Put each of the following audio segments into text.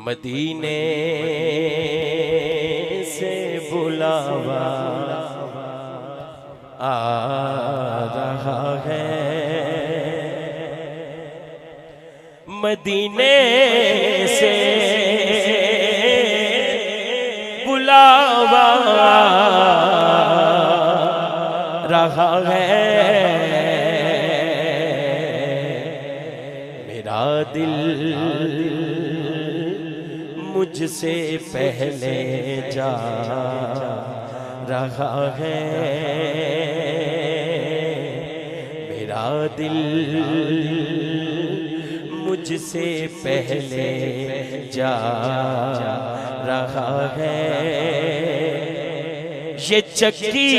मदीने से बुलावा आ रहा है, मदीने से बुलावा रहा है। मेरा दिल मुझसे पहले जा रहा है, मेरा दिल मुझसे पहले जा रहा है। ये चक्की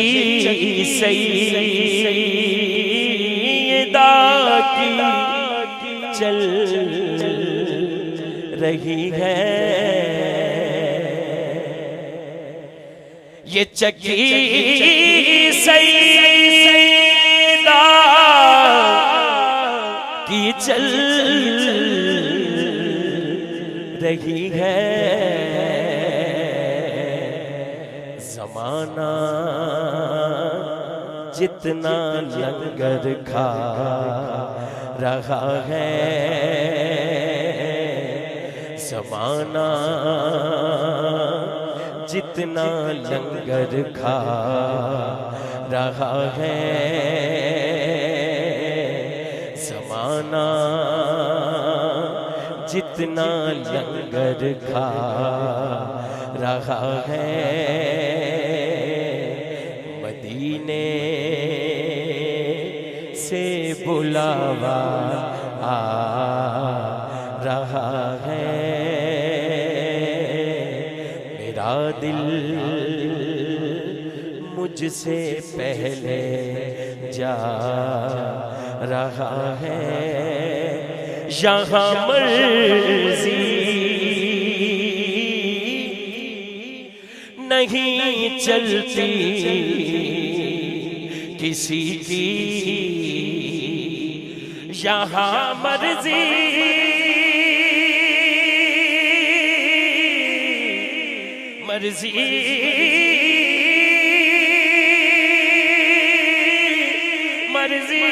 सैयदा की चल रही है, ये चक्की सैयदा की चल रही है। ज़माना जितना लंगर खा रहा है, ज़माना जितना लंगर खा रहा है, ज़माना जितना लंगर खा रहा है। मदीने से बुलावा आ रहा है, मेरा दिल मुझसे पहले जा रहा है। यहाँ मर्जी नहीं चलती किसी की, यहाँ मर्जी मर्जी मर्जी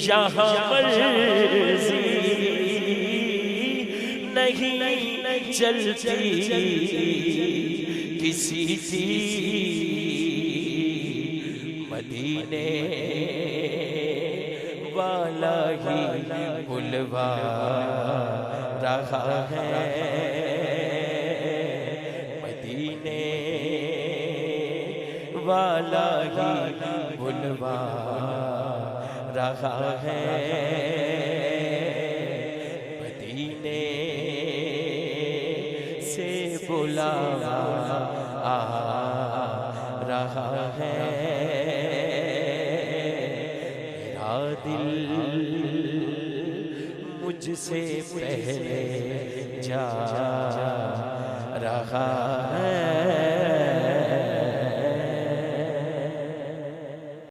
यहाँ मर्जी नहीं चलती किसी की, मदीने वाला ही बुलवा रहा है, मदीने वाला ही बुलवा रहा है। मदीने से बुलावा आ रहा है, मेरा दिल मुझसे पहले जा रहा है।